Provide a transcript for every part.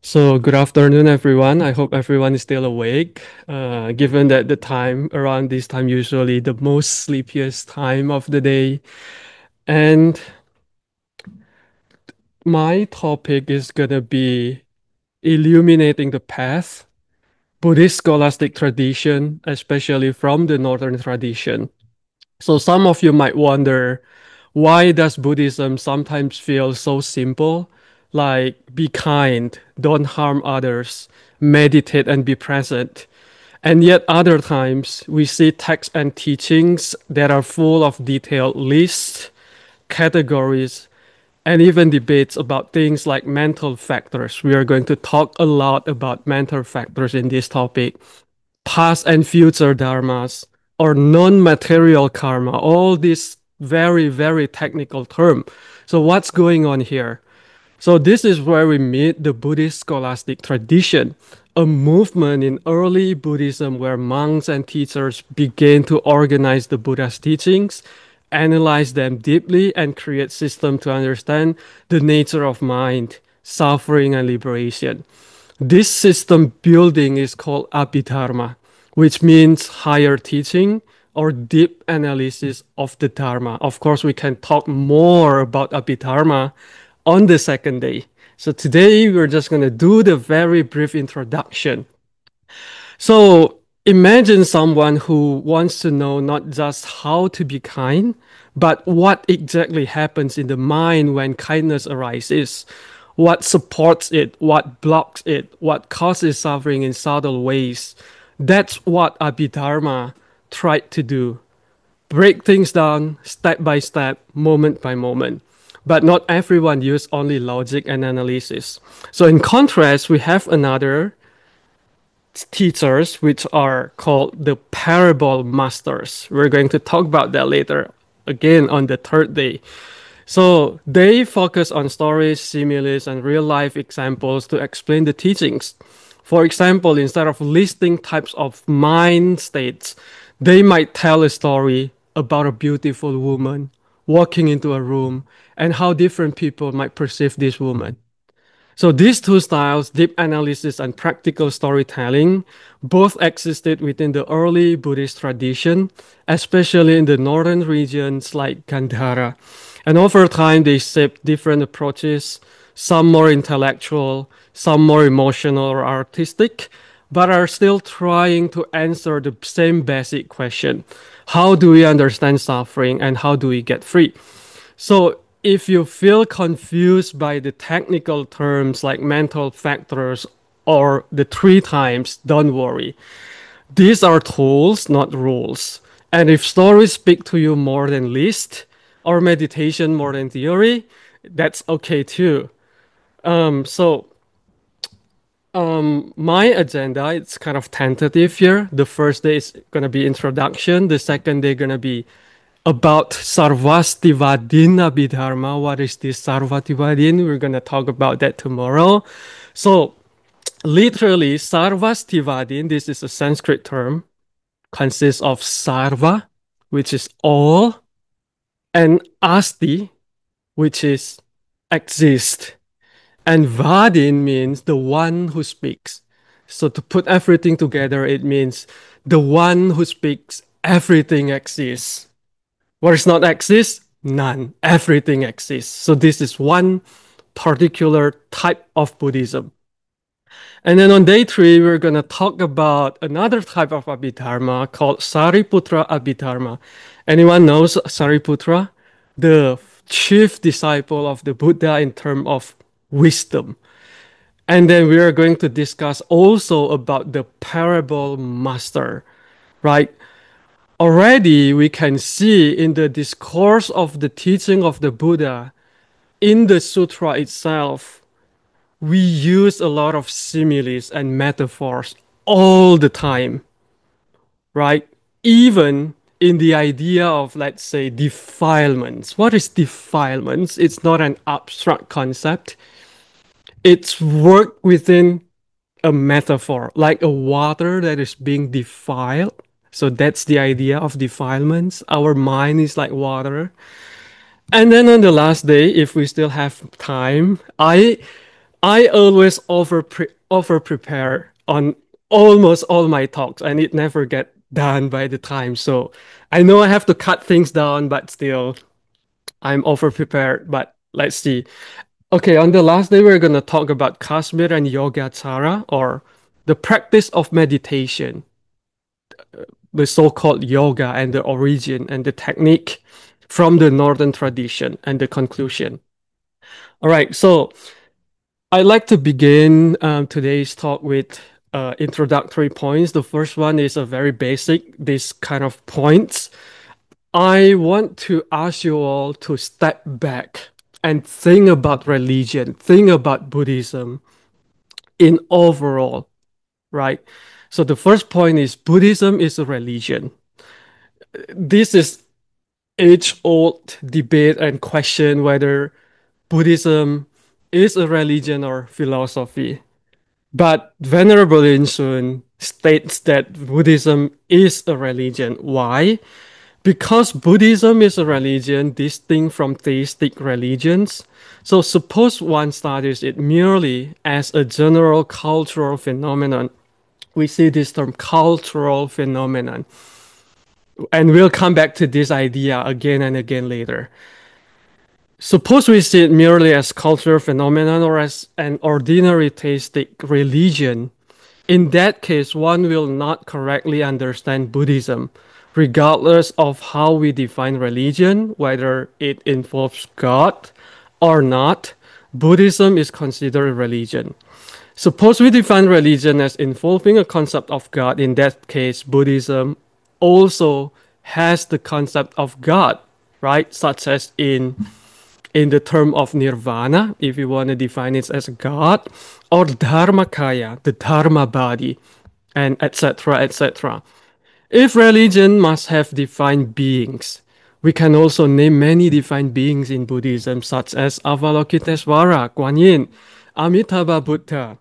So, good afternoon, everyone. I hope everyone is still awake, given that the time around this time, usually the most sleepiest time of the day. And my topic is going to be illuminating the path, Buddhist scholastic tradition, especially from the Northern tradition. So, some of you might wonder, why does Buddhism sometimes feel so simple? Like, be kind, don't harm others, meditate and be present. And yet, other times, we see texts and teachings that are full of detailed lists, categories, and even debates about things like mental factors. We are going to talk a lot about mental factors in this topic, past and future dharmas, or non-material karma, all these very, very technical terms. So what's going on here? So this is where we meet the Buddhist scholastic tradition, a movement in early Buddhism where monks and teachers began to organize the Buddha's teachings, analyze them deeply, and create systems to understand the nature of mind, suffering, and liberation. This system building is called Abhidharma, which means higher teaching or deep analysis of the Dharma. Of course, we can talk more about Abhidharma on the second day. So today we're just going to do the very brief introduction. So imagine someone who wants to know not just how to be kind, but what exactly happens in the mind when kindness arises, what supports it, what blocks it, what causes suffering in subtle ways. That's what Abhidharma tried to do. Break things down step by step, moment by moment. But not everyone use only logic and analysis. So in contrast, we have another teachers which are called the parable masters. We're going to talk about that later again on the third day. So they focus on stories, similes, and real life examples to explain the teachings. For example, instead of listing types of mind states, they might tell a story about a beautiful woman walking into a room and how different people might perceive this woman. So these two styles, deep analysis and practical storytelling, both existed within the early Buddhist tradition, especially in the northern regions like Gandhara. And over time, they shaped different approaches, some more intellectual, some more emotional or artistic, but are still trying to answer the same basic question. How do we understand suffering and how do we get free? So if you feel confused by the technical terms like mental factors or the three times, don't worry. These are tools, not rules. And if stories speak to you more than list or meditation more than theory, that's okay too. So my agenda, it's kind of tentative here. The first day is gonna be introduction. The second day gonna be about Sarvastivadin Abhidharma. What is this Sarvastivadin? We're gonna talk about that tomorrow. So literally, Sarvastivadin, this is a Sanskrit term, consists of Sarva, which is all, and Asti, which is exist. And Vadin means the one who speaks. So to put everything together, it means the one who speaks, everything exists. What does not exist? None. Everything exists. So this is one particular type of Buddhism. And then on day three, we're going to talk about another type of Abhidharma called Sariputra Abhidharma. Anyone knows Sariputra? The chief disciple of the Buddha in terms of wisdom. And then we are going to discuss also about the parable master, right? Already we can see in the discourse of the teaching of the Buddha, in the sutra itself, we use a lot of similes and metaphors all the time, right? Even in the idea of, let's say, defilements. What is defilements? It's not an abstract concept. It's worked within a metaphor, like a water that is being defiled. So that's the idea of defilements. Our mind is like water. And then on the last day, if we still have time, I I always over prepare on almost all my talks, and it never get done by the time. So I know I have to cut things down, but still I'm over prepared. But let's see. Okay, on the last day we're gonna talk about Kashmir and Yogacara, or the practice of meditation, the so-called yoga and the origin and the technique from the northern tradition and the conclusion. All right, so I'd like to begin today's talk with introductory points. The first one is a very basic, this kind of points. I want to ask you all to step back and think about religion, think about Buddhism in overall, right? So the first point is Buddhism is a religion. This is age-old debate and question whether Buddhism is a religion or philosophy. But Venerable Yin-Shun states that Buddhism is a religion. Why? Because Buddhism is a religion distinct from theistic religions. So suppose one studies it merely as a general cultural phenomenon. We see this term cultural phenomenon. And we'll come back to this idea again and again later. Suppose we see it merely as cultural phenomenon or as an ordinary theistic religion. In that case, one will not correctly understand Buddhism, regardless of how we define religion, whether it involves God or not. Buddhism is considered a religion. Suppose we define religion as involving a concept of God. In that case, Buddhism also has the concept of God, right? Such as in the term of nirvana, if you want to define it as God, or dharmakaya, the dharma body, and etc. etc. If religion must have defined beings, we can also name many defined beings in Buddhism, such as Avalokitesvara, Guan Yin, Amitabha Buddha,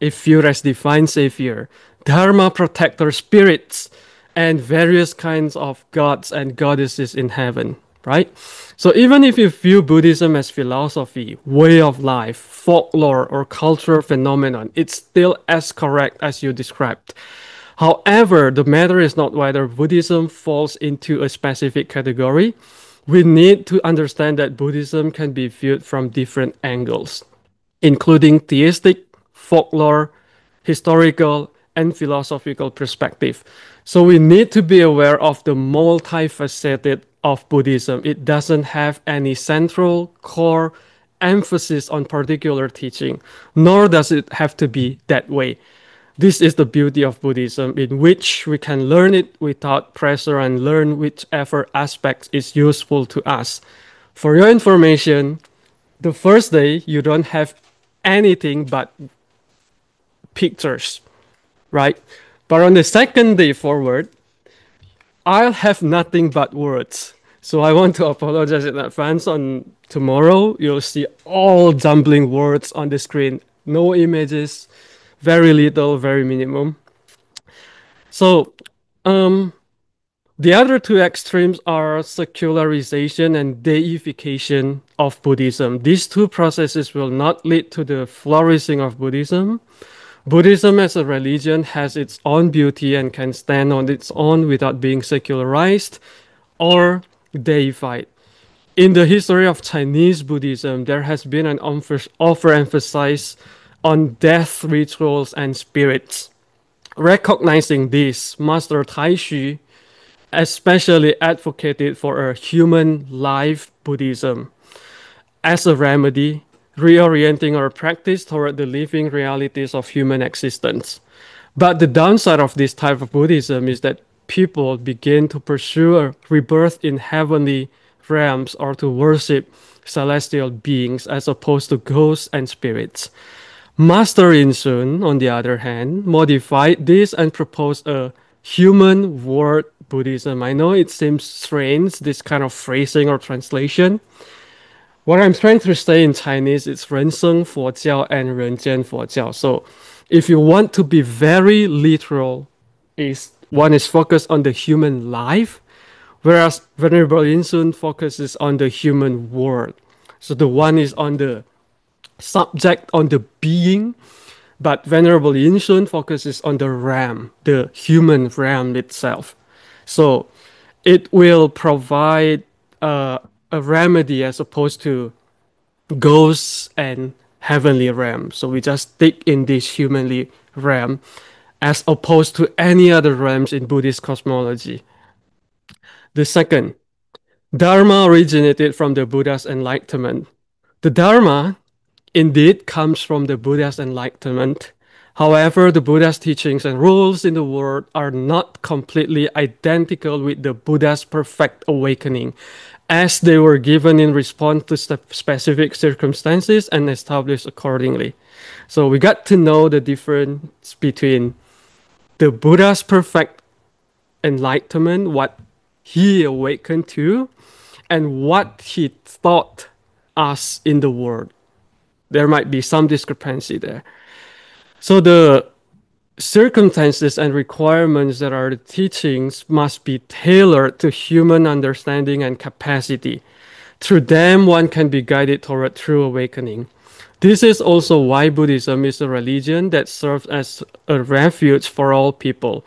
a few as divine savior, Dharma protector spirits, and various kinds of gods and goddesses in heaven, right? So even if you view Buddhism as philosophy, way of life, folklore, or cultural phenomenon, it's still as correct as you described. However, the matter is not whether Buddhism falls into a specific category. We need to understand that Buddhism can be viewed from different angles, including theistic, folklore, historical, and philosophical perspective. So we need to be aware of the multifaceted of Buddhism. It doesn't have any central core emphasis on particular teaching, nor does it have to be that way. This is the beauty of Buddhism, in which we can learn it without pressure and learn whichever aspect is useful to us. For your information, the first day you don't have anything but pictures, right? But on the second day forward, I'll have nothing but words. So I want to apologize in advance. On tomorrow, you'll see all jumbling words on the screen. No images, very little, very minimum. So the other two extremes are secularization and deification of Buddhism. These two processes will not lead to the flourishing of Buddhism. Buddhism as a religion has its own beauty and can stand on its own without being secularized or deified. In the history of Chinese Buddhism, there has been an overemphasis on death rituals and spirits. Recognizing this, Master Taixu especially advocated for a human life Buddhism as a remedy, reorienting our practice toward the living realities of human existence. But the downside of this type of Buddhism is that people begin to pursue a rebirth in heavenly realms or to worship celestial beings as opposed to ghosts and spirits. Master Yin-Shun, on the other hand, modified this and proposed a human world Buddhism. I know it seems strange, this kind of phrasing or translation. What I'm trying to say in Chinese is 人生佛教 and 人间佛教. So if you want to be very literal, is one is focused on the human life, whereas Venerable Yin-Shun focuses on the human world. So the one is on the subject on the being, but Venerable Yin-Shun focuses on the realm, the human realm itself. So it will provide a remedy as opposed to ghosts and heavenly realm. So we just stick in this humanly realm as opposed to any other realms in Buddhist cosmology. The second, Dharma originated from the Buddha's enlightenment. The Dharma indeed comes from the Buddha's enlightenment. However, the Buddha's teachings and rules in the world are not completely identical with the Buddha's perfect awakening, as they were given in response to specific circumstances and established accordingly. So we got to know the difference between the Buddha's perfect enlightenment, what he awakened to, and what he taught us in the world. There might be some discrepancy there. So the circumstances and requirements that are the teachings must be tailored to human understanding and capacity. Through them, one can be guided toward true awakening. This is also why Buddhism is a religion that serves as a refuge for all people.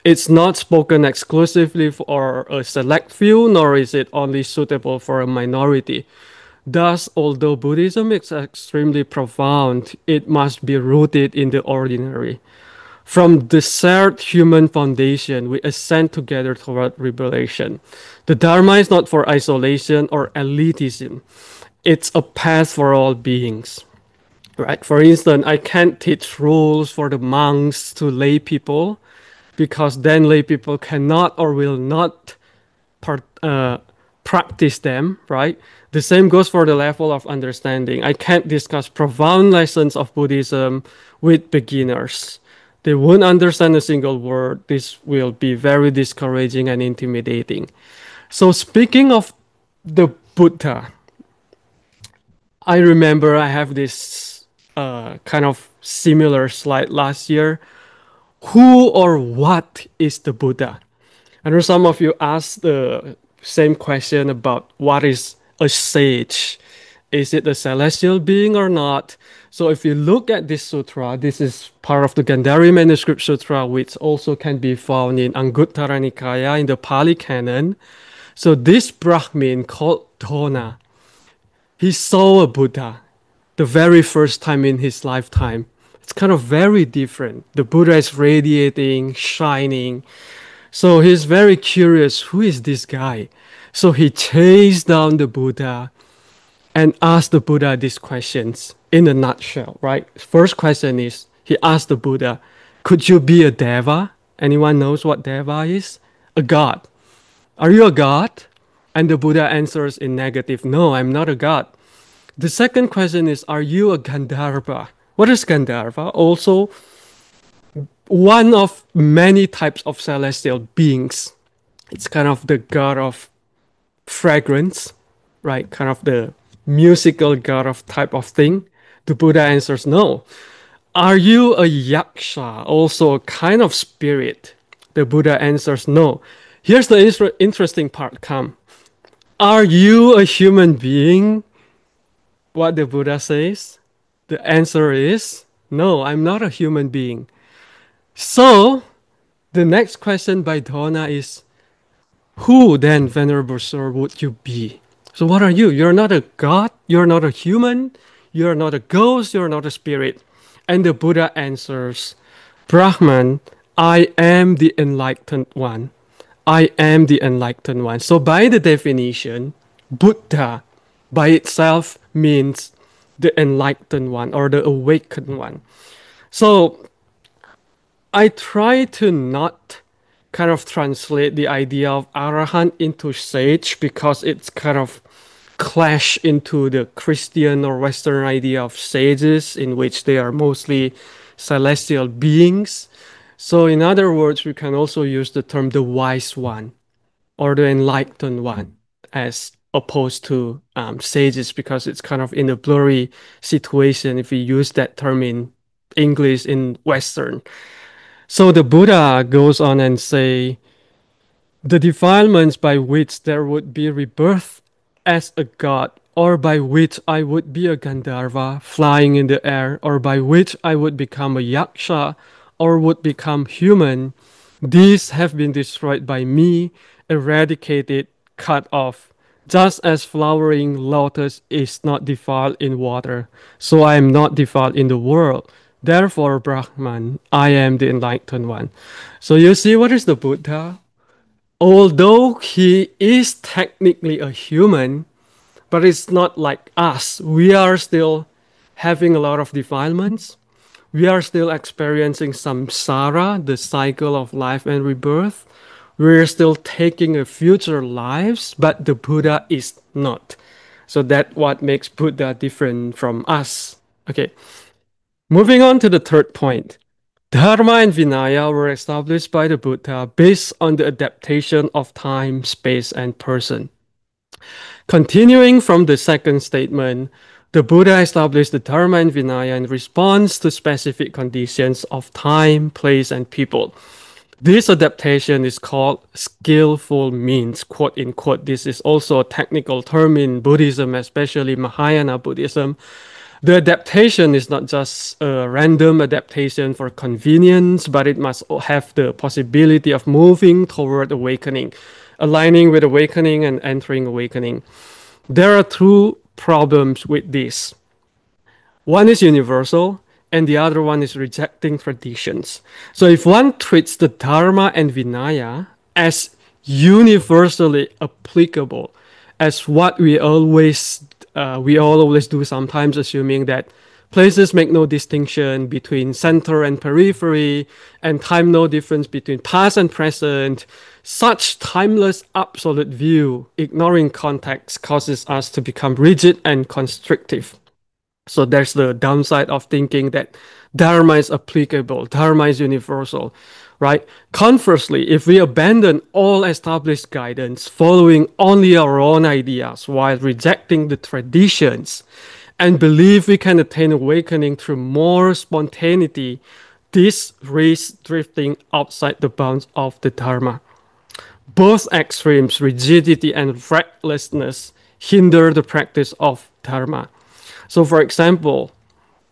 It's not spoken exclusively for a select few, nor is it only suitable for a minority. Thus, although Buddhism is extremely profound, it must be rooted in the ordinary. From the shared human foundation, we ascend together toward revelation. The Dharma is not for isolation or elitism. It's a path for all beings. Right? For instance, I can't teach rules for the monks to lay people because then lay people cannot or will not part, practice them, right? The same goes for the level of understanding. I can't discuss profound lessons of Buddhism with beginners. They won't understand a single word. This will be very discouraging and intimidating. So speaking of the Buddha, I remember I have this kind of similar slide last year. Who or what is the Buddha? I know some of you asked the same question about what is a sage. Is it a celestial being or not? So if you look at this sutra, this is part of the Gandhari manuscript sutra, which also can be found in Anguttara Nikaya in the Pali canon. So this Brahmin called Dhona, he saw a Buddha the very first time in his lifetime. It's kind of very different. The Buddha is radiating, shining. So he's very curious, who is this guy? So he chased down the Buddha and asked the Buddha these questions in a nutshell, right? First question is, he asked the Buddha, could you be a deva? Anyone knows what deva is? A god. Are you a god? And the Buddha answers in negative, no, I'm not a god. The second question is, are you a Gandharva? What is Gandharva? Also, one of many types of celestial beings. It's kind of the god of fragrance, right? Kind of the musical god of type of thing. The Buddha answers no. Are you a yaksha, also a kind of spirit? The Buddha answers no. Here's the interesting part come. Are you a human being? What the Buddha says? The answer is no, I'm not a human being. So the next question by Dhona is, who then, Venerable Sir, would you be? So what are you? You're not a god, you're not a human, you're not a ghost, you're not a spirit. And the Buddha answers, Brahman, I am the enlightened one. I am the enlightened one. So by the definition, Buddha by itself means the enlightened one or the awakened one. So I try to not kind of translate the idea of arahant into sage because it's kind of clash into the Christian or Western idea of sages in which they are mostly celestial beings. So in other words, we can also use the term the wise one or the enlightened one as opposed to sages because it's kind of in a blurry situation if we use that term in English in Western. So the Buddha goes on and say, the defilements by which there would be rebirth as a god or by which I would be a Gandharva flying in the air, or by which I would become a Yaksha or would become human, these have been destroyed by me, eradicated, cut off. Just as flowering lotus is not defiled in water, so I am not defiled in the world. Therefore, Brahman, I am the enlightened one. So you see, what is the Buddha? Although he is technically a human, but it's not like us. We are still having a lot of defilements. We are still experiencing samsara, the cycle of life and rebirth. We're still taking a future lives, but the Buddha is not. So that's what makes Buddha different from us. Okay, moving on to the third point. Dharma and Vinaya were established by the Buddha based on the adaptation of time, space, and person. Continuing from the second statement, the Buddha established the Dharma and Vinaya in response to specific conditions of time, place, and people. This adaptation is called skillful means, quote unquote. This is also a technical term in Buddhism, especially Mahayana Buddhism. The adaptation is not just a random adaptation for convenience, but it must have the possibility of moving toward awakening, aligning with awakening and entering awakening. There are two problems with this. One is universal, and the other one is rejecting traditions. So if one treats the Dharma and Vinaya as universally applicable, as what we all always do sometimes, assuming that places make no distinction between center and periphery, and time no difference between past and present. Such timeless absolute view, ignoring context, causes us to become rigid and constrictive. So there's the downside of thinking that Dharma is applicable, Dharma is universal, right? Conversely, if we abandon all established guidance, following only our own ideas while rejecting the traditions, and believe we can attain awakening through more spontaneity, this risks drifting outside the bounds of the Dharma. Both extremes, rigidity and recklessness, hinder the practice of Dharma. So, for example,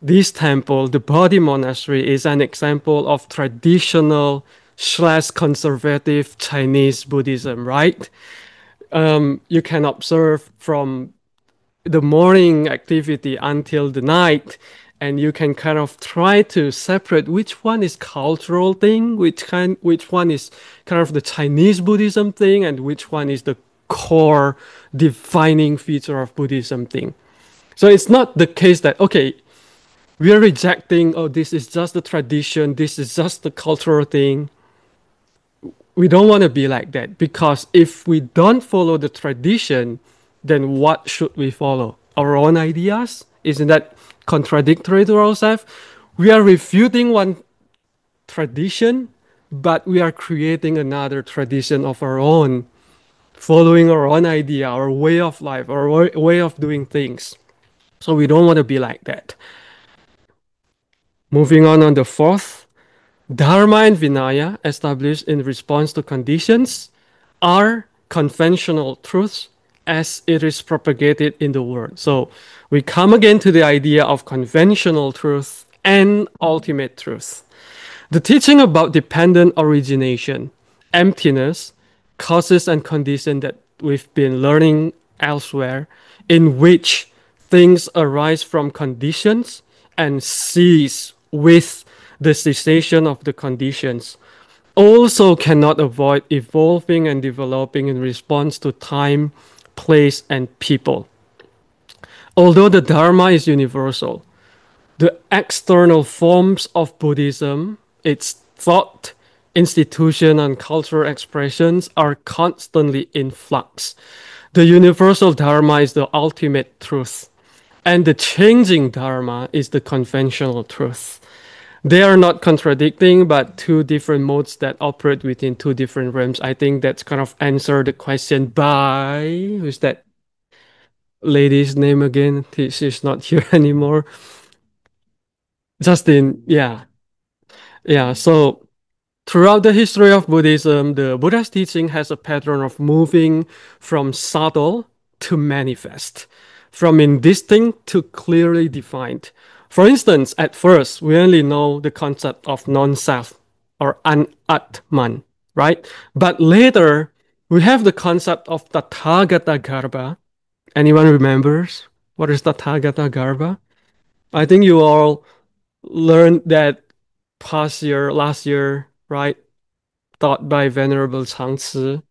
this temple, the Bodhi Monastery, is an example of traditional slash conservative Chinese Buddhism, right? You can observe from the morning activity until the night, and you can kind of try to separate which one is cultural thing, which one is kind of the Chinese Buddhism thing, and which one is the core defining feature of Buddhism thing. So it's not the case that, okay, we are rejecting, oh, this is just the tradition, this is just the cultural thing. We don't want to be like that, because if we don't follow the tradition, then what should we follow? Our own ideas? Isn't that contradictory to ourselves? We are refuting one tradition, but we are creating another tradition of our own, following our own idea, our way of life, our way of doing things. So we don't want to be like that. Moving on the fourth, Dharma and Vinaya, established in response to conditions, are conventional truths as it is propagated in the world. So we come again to the idea of conventional truth and ultimate truth. The teaching about dependent origination, emptiness, causes and conditions that we've been learning elsewhere, in which things arise from conditions and cease with the cessation of the conditions, also cannot avoid evolving and developing in response to time, place, and people. Although the Dharma is universal, the external forms of Buddhism, its thought, institution, and cultural expressions are constantly in flux. The universal Dharma is the ultimate truth, and the changing Dharma is the conventional truth. They are not contradicting, but two different modes that operate within two different realms. I think that's kind of answered the question by, who's that lady's name again? She's not here anymore. Justin, yeah. Yeah, so throughout the history of Buddhism, the Buddha's teaching has a pattern of moving from subtle to manifest, from indistinct to clearly defined. For instance, at first, we only know the concept of non-self or anatman, right? But later, we have the concept of tathagata garbha. Anyone remembers what is tathagata garbha? I think you all learned that last year, right? Taught by Venerable Changci.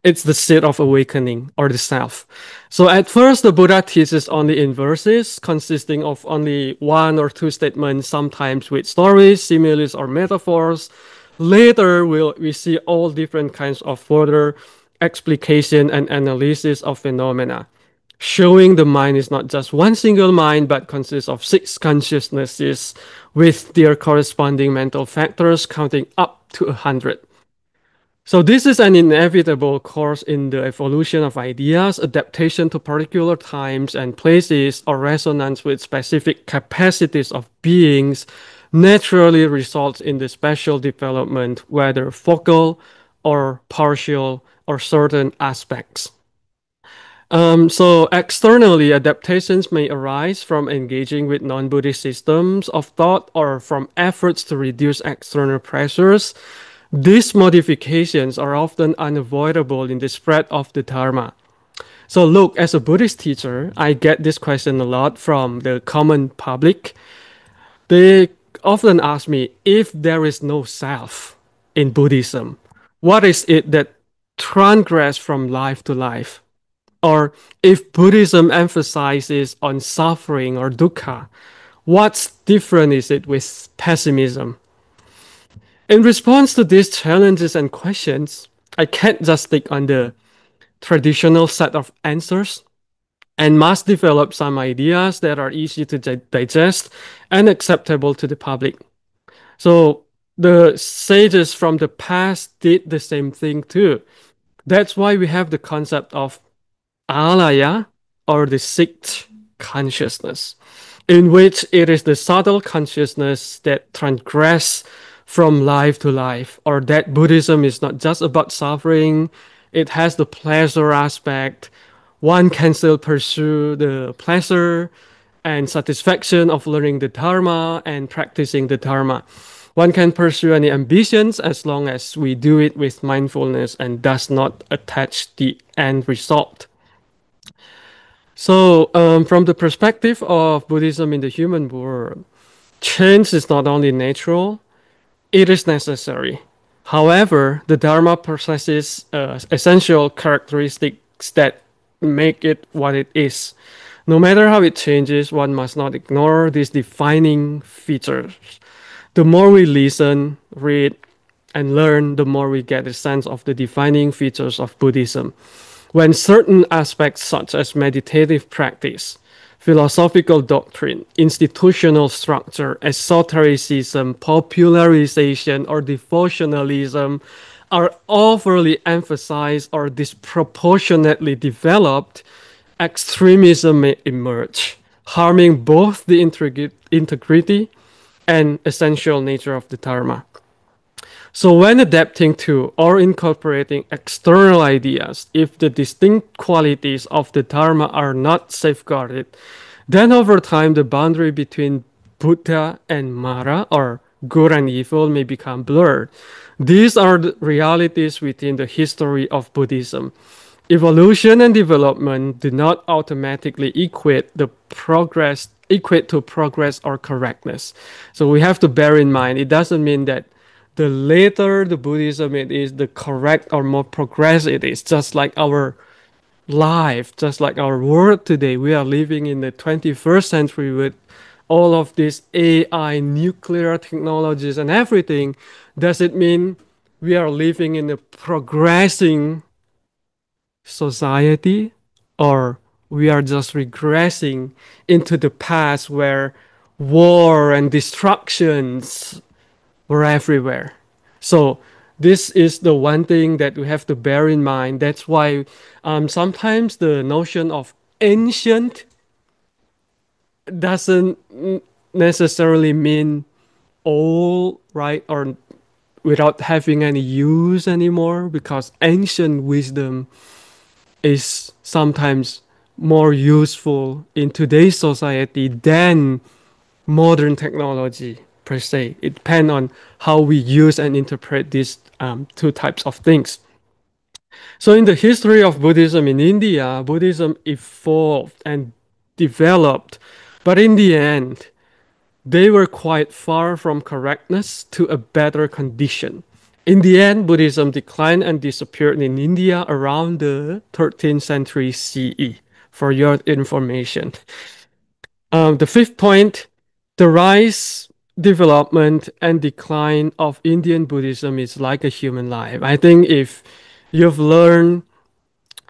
It's the seed of awakening or the self. So at first, the Buddha teaches only in verses, consisting of only one or two statements, sometimes with stories, similes, or metaphors. Later, we see all different kinds of further explication and analysis of phenomena, showing the mind is not just one single mind, but consists of six consciousnesses with their corresponding mental factors counting up to 100. So this is an inevitable course in the evolution of ideas, adaptation to particular times and places, or resonance with specific capacities of beings naturally results in the special development, whether focal or partial or certain aspects. So externally, adaptations may arise from engaging with non-Buddhist systems of thought or from efforts to reduce external pressures. These modifications are often unavoidable in the spread of the Dharma. So look, as a Buddhist teacher, I get this question a lot from the common public. They often ask me, if there is no self in Buddhism, what is it that transgress from life to life? Or if Buddhism emphasizes on suffering or dukkha, what's different is it with pessimism? In response to these challenges and questions, I can't just stick on the traditional set of answers and must develop some ideas that are easy to digest and acceptable to the public. So the sages from the past did the same thing too. That's why we have the concept of alaya or the sixth consciousness, in which it is the subtle consciousness that transgress from life to life, or that Buddhism is not just about suffering, it has the pleasure aspect. One can still pursue the pleasure and satisfaction of learning the Dharma and practicing the Dharma. One can pursue any ambitions as long as we do it with mindfulness and does not attach the end result. So, from the perspective of Buddhism in the human world, change is not only natural, it is necessary. However, the Dharma possesses essential characteristics that make it what it is. No matter how it changes, one must not ignore these defining features. The more we listen, read, and learn, the more we get a sense of the defining features of Buddhism. When certain aspects such as meditative practice, philosophical doctrine, institutional structure, esotericism, popularization, or devotionalism are overly emphasized or disproportionately developed, extremism may emerge, harming both the integrity and essential nature of the Dharma. So, when adapting to or incorporating external ideas, if the distinct qualities of the Dharma are not safeguarded, then over time the boundary between Buddha and Mara, or good and evil, may become blurred. These are the realities within the history of Buddhism. Evolution and development do not automatically equate to progress or correctness. So we have to bear in mind it doesn't mean that the later the Buddhism it is, the correct or more progress it is. Just like our life, just like our world today, we are living in the 21st century with all of these AI, nuclear technologies, and everything. Does it mean we are living in a progressing society, or we are just regressing into the past where war and destructions were everywhere? So this is the one thing that we have to bear in mind. That's why sometimes the notion of ancient doesn't necessarily mean old, right? Or without having any use anymore, because ancient wisdom is sometimes more useful in today's society than modern technology per se. It depends on how we use and interpret these two types of things. So, in the history of Buddhism in India, Buddhism evolved and developed, but in the end, they were quite far from correctness to a better condition. In the end, Buddhism declined and disappeared in India around the 13th century CE, for your information. The fifth point, the rise, development, and decline of Indian Buddhism is like a human life. I think if you've learned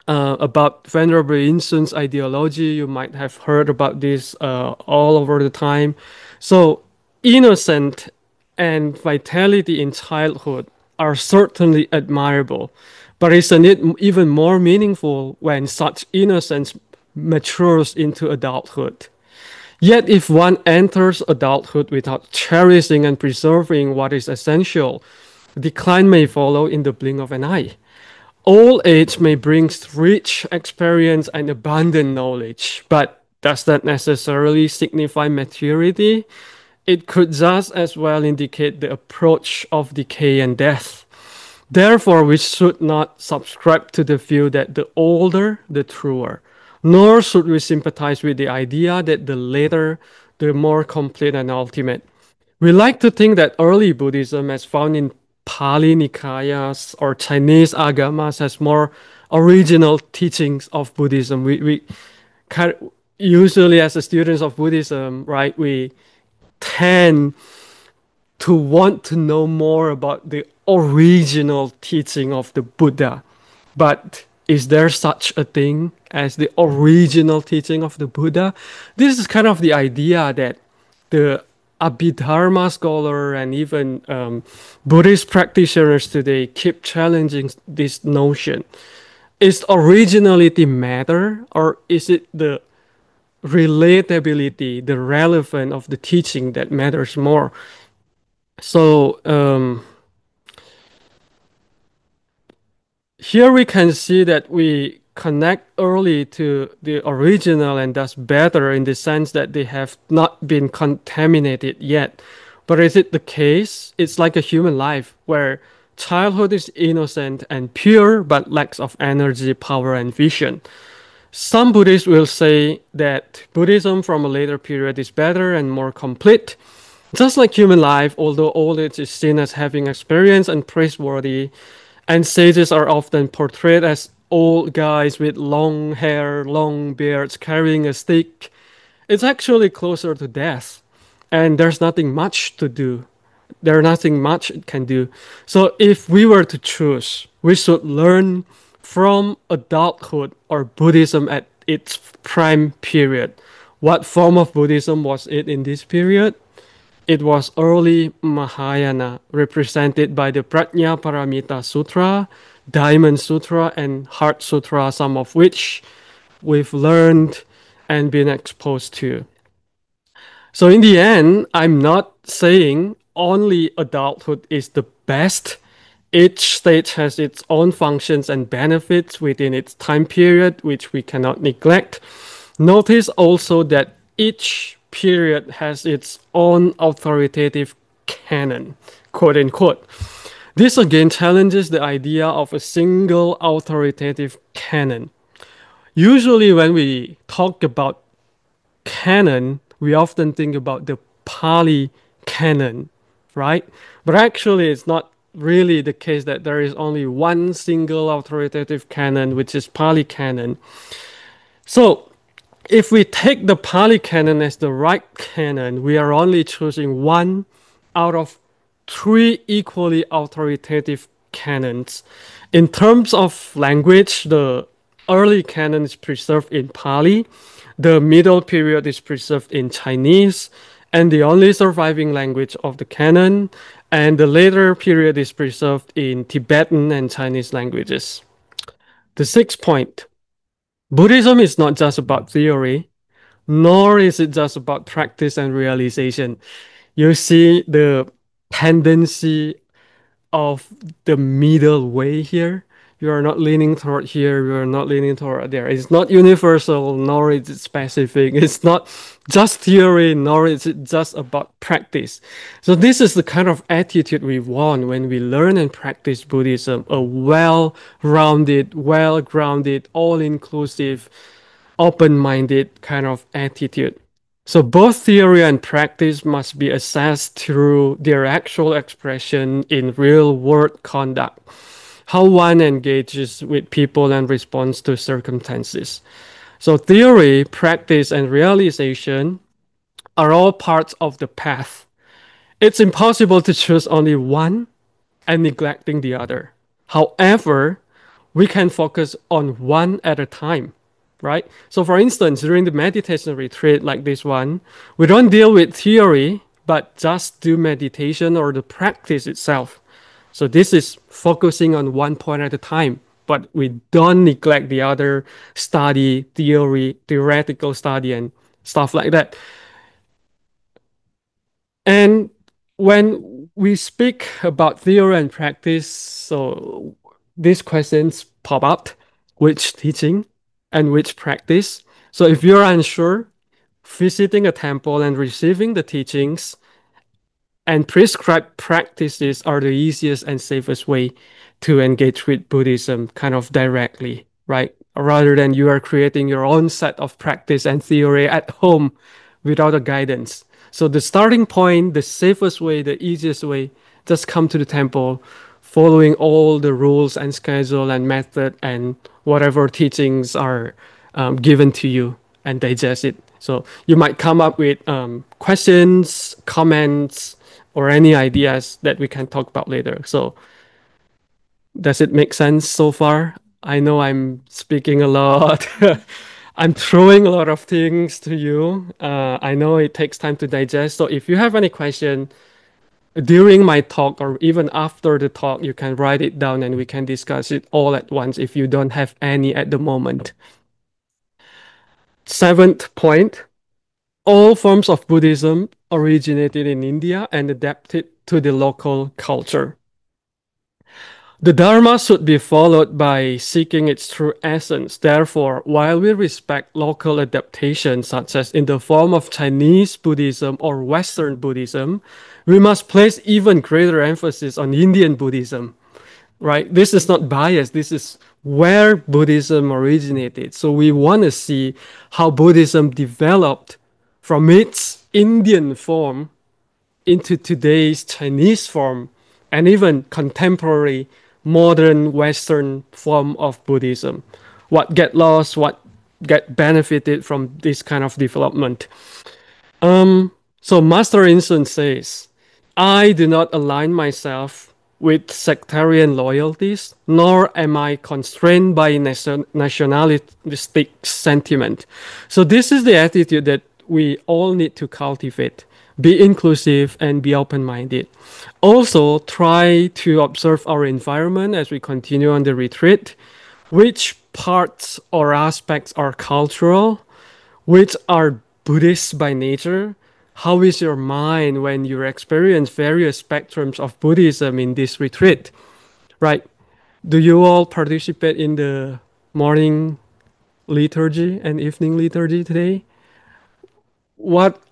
about Venerable Yin-Shun's ideology, you might have heard about this all over the time. So, innocent and vitality in childhood are certainly admirable, but isn't it even more meaningful when such innocence matures into adulthood? Yet, if one enters adulthood without cherishing and preserving what is essential, decline may follow in the blink of an eye. Old age may bring rich experience and abundant knowledge, but does that necessarily signify maturity? It could just as well indicate the approach of decay and death. Therefore, we should not subscribe to the view that the older, the truer, nor should we sympathize with the idea that the later, the more complete and ultimate. We like to think that early Buddhism, as found in Pali Nikayas or Chinese agamas, has more original teachings of Buddhism. We usually, as a students of Buddhism, right, we tend to want to know more about the original teaching of the Buddha. But is there such a thing as the original teaching of the Buddha? This is kind of the idea that the Abhidharma scholar and even Buddhist practitioners today keep challenging this notion. Is originality matter, or is it the relatability, the relevance of the teaching that matters more? So here we can see that we connect early to the original and thus better in the sense that they have not been contaminated yet. But is it the case? It's like a human life where childhood is innocent and pure but lacks of energy, power, and vision. Some Buddhists will say that Buddhism from a later period is better and more complete. Just like human life, although old age is seen as having experience and praiseworthy, and sages are often portrayed as old guys with long hair, long beards, carrying a stick, it's actually closer to death. And there's nothing much to do. There's nothing much it can do. So if we were to choose, we should learn from adulthood or Buddhism at its prime period. What form of Buddhism was it in this period? It was early Mahayana, represented by the Prajnaparamita Sutra, Diamond Sutra, and Heart Sutra, some of which we've learned and been exposed to. So, in the end, I'm not saying only adulthood is the best. Each stage has its own functions and benefits within its time period, which we cannot neglect. Notice also that each period has its own authoritative canon, quote unquote. This again challenges the idea of a single authoritative canon. Usually, when we talk about canon, we often think about the Pali canon, right? But actually, it's not really the case that there is only one single authoritative canon, which is Pali canon. So, if we take the Pali canon as the right canon, we are only choosing one out of three equally authoritative canons. In terms of language, the early canon is preserved in Pali, the middle period is preserved in Chinese, and the only surviving language of the canon, and the later period is preserved in Tibetan and Chinese languages. The sixth point, Buddhism is not just about theory, nor is it just about practice and realization. You see the tendency of the middle way here. You are not leaning toward here, you are not leaning toward there. It's not universal, nor is it specific. It's not just theory, nor is it just about practice. So this is the kind of attitude we want when we learn and practice Buddhism, a well-rounded, well-grounded, all-inclusive, open-minded kind of attitude. So both theory and practice must be assessed through their actual expression in real-world conduct, how one engages with people and responds to circumstances. So theory, practice, and realization are all parts of the path. It's impossible to choose only one and neglecting the other. However, we can focus on one at a time, right? So, for instance, during the meditation retreat like this one, we don't deal with theory, but just do meditation or the practice itself. So, this is focusing on one point at a time, but we don't neglect the other study, theoretical study, and stuff like that. And when we speak about theory and practice, so these questions pop up: which teaching and which practice? So if you're unsure, visiting a temple and receiving the teachings and prescribed practices are the easiest and safest way to engage with Buddhism kind of directly, right? Rather than you are creating your own set of practice and theory at home without a guidance. So the starting point, the safest way, the easiest way, just come to the temple, following all the rules and schedule and method and whatever teachings are given to you and digest it. So you might come up with questions, comments, or any ideas that we can talk about later. So does it make sense so far? I know I'm speaking a lot. I'm throwing a lot of things to you. I know it takes time to digest. So if you have any question during my talk or even after the talk, you can write it down and we can discuss it all at once if you don't have any at the moment. Seventh point, all forms of Buddhism originated in India and adapted to the local culture. The Dharma should be followed by seeking its true essence. Therefore, while we respect local adaptations, such as in the form of Chinese Buddhism or Western Buddhism, we must place even greater emphasis on Indian Buddhism, right? This is not biased. This is where Buddhism originated. So we want to see how Buddhism developed from its Indian form into today's Chinese form and even contemporary modern Western form of Buddhism. What get lost, what get benefited from this kind of development. So Master Yin-Shun says, I do not align myself with sectarian loyalties, nor am I constrained by nationalistic sentiment. So this is the attitude that we all need to cultivate. Be inclusive and be open-minded. Also, try to observe our environment as we continue on the retreat. Which parts or aspects are cultural? Which are Buddhist by nature? How is your mind when you experience various spectrums of Buddhism in this retreat? Right? Do you all participate in the morning liturgy and evening liturgy today? What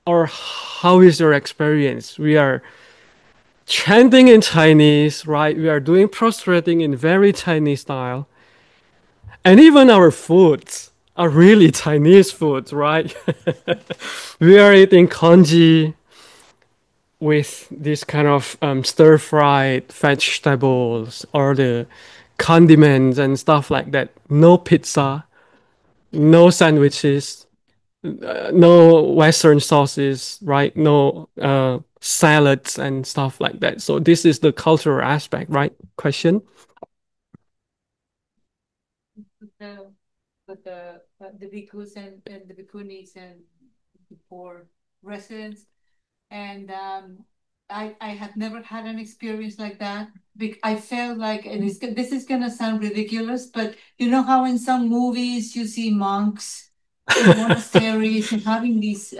or how is your experience? We are chanting in Chinese, right? We are doing prostrating in very Chinese style. And even our foods are really Chinese foods, right? We are eating congee with this kind of stir-fried vegetables or the condiments and stuff like that. No pizza, no sandwiches, no Western sauces, right? No salads and stuff like that. So this is the cultural aspect, right? Question? the the bhikkhus and the bhikkhunis and the poor residents. And I have never had an experience like that. I felt like, and this is gonna sound ridiculous, but you know how in some movies you see monks in monasteries and having these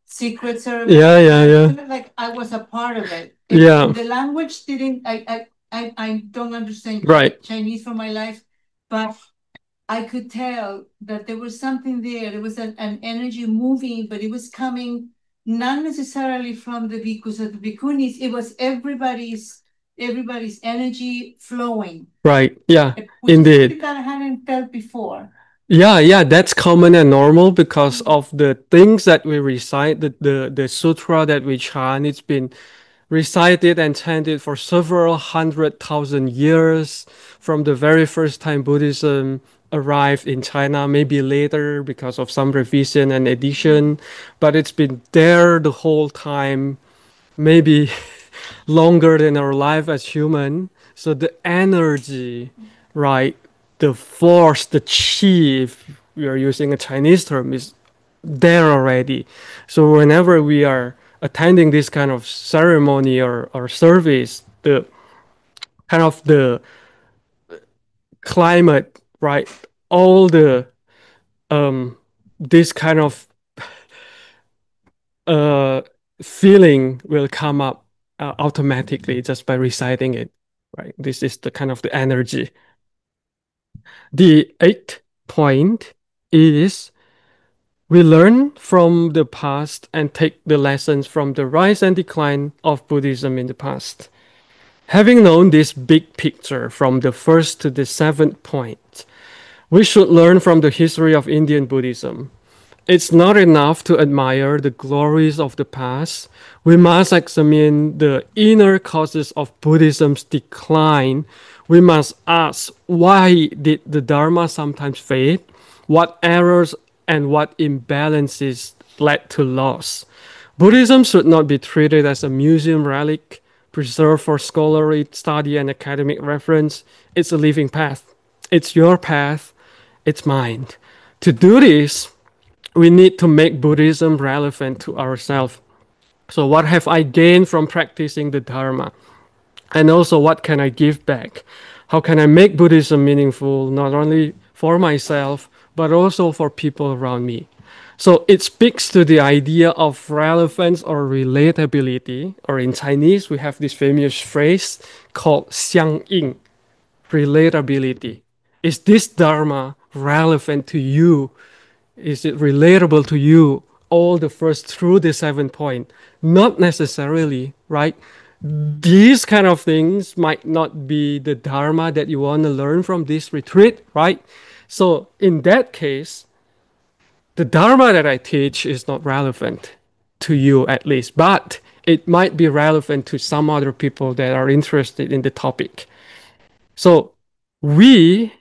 secret ceremonies. Yeah, yeah, I yeah. felt like I was a part of it. Yeah. And the language didn't. I don't understand Right. Chinese for my life, but I could tell that there was something there. There was an energy moving, but it was coming not necessarily from the bhikkhus or the bhikkhunis. It was everybody's energy flowing, Right. Yeah. which is Indeed. something that I hadn't felt before. Yeah, yeah, that's common and normal because of the things that we recite, the sutra that we chant. It's been recited and chanted for several hundred thousand years from the very first time Buddhism arrived in China, maybe later because of some revision and addition, but it's been there the whole time, maybe longer than our life as human. So the energy, right, the force, the chi, if we are using a Chinese term, is there already. So whenever we are attending this kind of ceremony or service, the kind of the climate, right, all the um this kind of uh feeling will come up automatically just by reciting it, right? This is the kind of the energy. The eighth point is we learn from the past and take the lessons from the rise and decline of Buddhism in the past. Having known this big picture from the first to the seventh point, we should learn from the history of Indian Buddhism. It's not enough to admire the glories of the past. We must examine the inner causes of Buddhism's decline. We must ask why did the Dharma sometimes fade? What errors and what imbalances led to loss? Buddhism should not be treated as a museum relic preserved for scholarly study and academic reference. It's a living path. It's your path. It's mine. To do this, we need to make Buddhism relevant to ourselves. So, what have I gained from practicing the Dharma? And also, what can I give back? How can I make Buddhism meaningful, not only for myself, but also for people around me? So, it speaks to the idea of relevance or relatability, or in Chinese, we have this famous phrase called 相应, relatability. Is this Dharma relevant to you? Is it relatable to you? All the first through the seventh point? Not necessarily, right? These kind of things might not be the Dharma that you want to learn from this retreat, right? So in that case, the Dharma that I teach is not relevant to you at least, but it might be relevant to some other people that are interested in the topic. So we,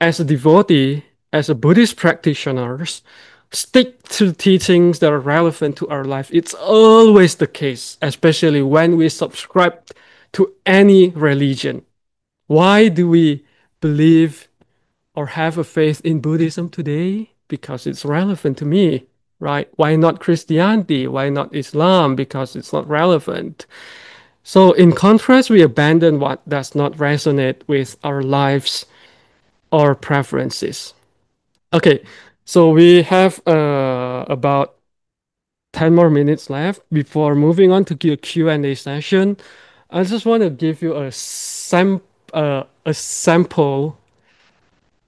as a devotee, as a Buddhist practitioners, stick to teachings that are relevant to our life. It's always the case, especially when we subscribe to any religion. Why do we believe or have a faith in Buddhism today? Because it's relevant to me, right? Why not Christianity? Why not Islam? Because it's not relevant. So, in contrast, we abandon what does not resonate with our lives or preferences. Okay, so we have about 10 more minutes left before moving on to the Q&A session. I just want to give you a sample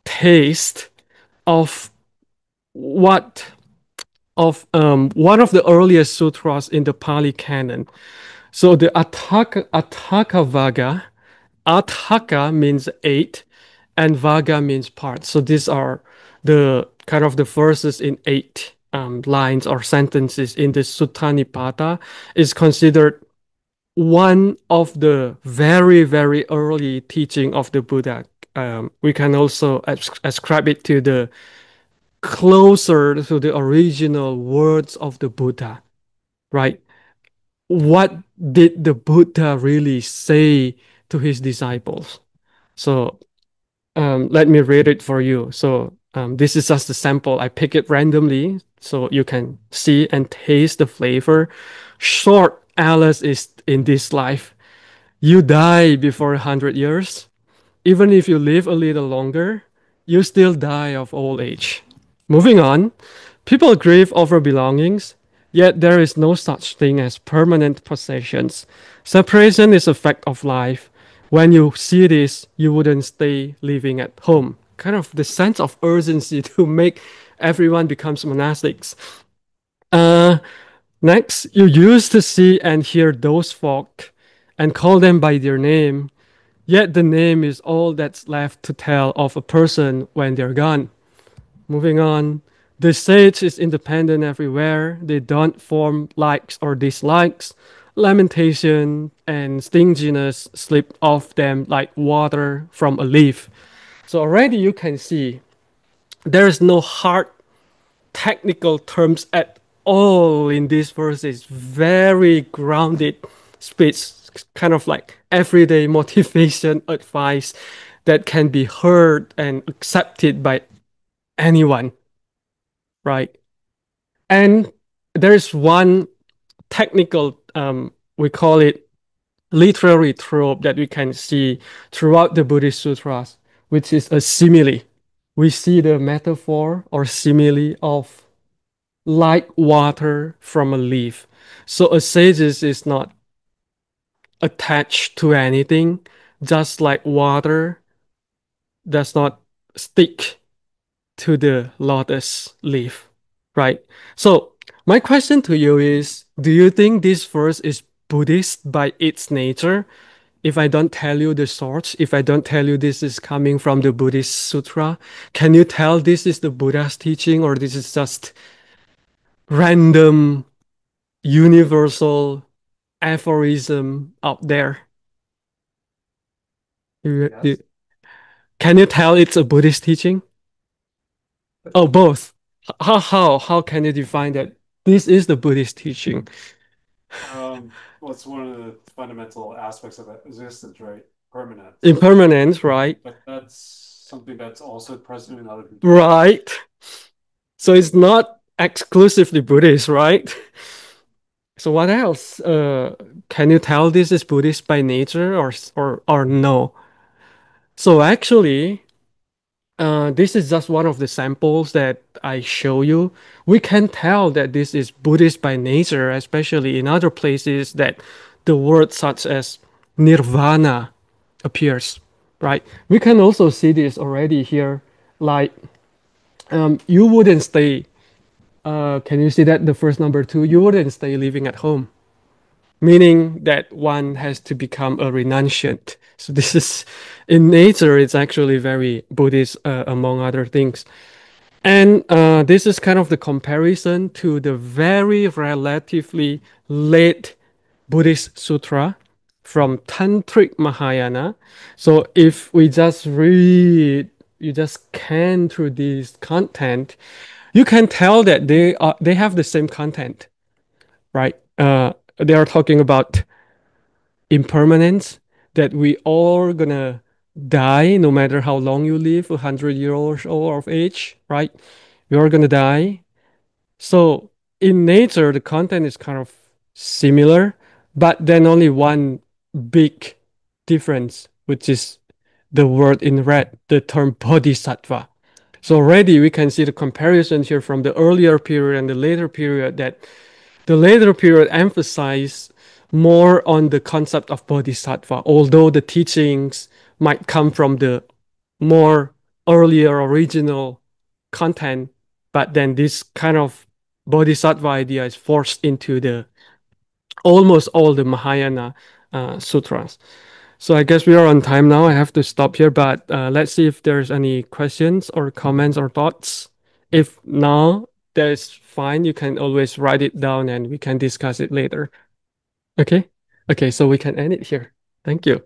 taste of what of one of the earliest sutras in the Pali Canon. So the Atthaka Vaga, Atthaka means eight, and Vaga means part. So these are the kind of the verses in eight lines or sentences in the Sutta Nipata. Is considered one of the very, very early teaching of the Buddha. We can also ascribe it to the closer to the original words of the Buddha, right? What did the Buddha really say to his disciples? So let me read it for you. So this is just a sample. I pick it randomly so you can see and taste the flavor. Short Alice is in this life. You die before 100 years. Even if you live a little longer, you still die of old age. Moving on, people grieve over belongings, yet there is no such thing as permanent possessions. Separation is a fact of life. When you see this, you wouldn't stay living at home. Kind of the sense of urgency to make everyone becomes monastics. Uh, Next, you used to see and hear those folk and call them by their name, yet the name is all that's left to tell of a person when they're gone. Moving on, the sage is independent everywhere. They don't form likes or dislikes. Lamentation and stinginess slip off them like water from a leaf. So already you can see there is no hard technical terms at all in this verse. Is very grounded speech, kind of like everyday motivation advice that can be heard and accepted by anyone, right? And there's one technical, we call it literary trope that we can see throughout the Buddhist sutras, which is a simile. We see the metaphor or simile of like water from a leaf. So a sage is not attached to anything, just like water does not stick to the lotus leaf, right? So my question to you is, do you think this verse is Buddhist by its nature? If I don't tell you the source, if I don't tell you this is coming from the Buddhist sutra, can you tell this is the Buddha's teaching or this is just random universal aphorism out there? Yes. Can you tell it's a Buddhist teaching? Oh, both. How can you define that this is the Buddhist teaching? Well, it's one of the fundamental aspects of existence, right? Permanence. Impermanence, right? But that's something that's also present in other people. Right. So it's not exclusively Buddhist, right? So what else? Can you tell this is Buddhist by nature or no? So actually, this is just one of the samples that I show you. We can tell that this is Buddhist by nature, especially in other places that the word such as nirvana appears, right? We can also see this already here, like you wouldn't stay. Can you see that the first number two? You wouldn't stay living at home, meaning that one has to become a renunciant. So this is in nature. It's actually very Buddhist, among other things. And this is kind of the comparison to the very relatively late Buddhist sutra from Tantric Mahayana. So if we just read, you just scan through this content, you can tell that they have the same content, right? They are talking about impermanence, that we all gonna die no matter how long you live, 100 years old of age, right? We are gonna die. So in nature, the content is kind of similar, but then only one big difference, which is the word in red, the term bodhisattva. So already we can see the comparison here from the earlier period and the later period, that the later period emphasized more on the concept of bodhisattva, although the teachings might come from the more earlier original content, but then this kind of bodhisattva idea is forced into the almost all the Mahayana sutras. So I guess we are on time now. I have to stop here, but let's see if there's any questions or comments or thoughts. If no, that's fine. You can always write it down and we can discuss it later. Okay? Okay, so we can end it here. Thank you.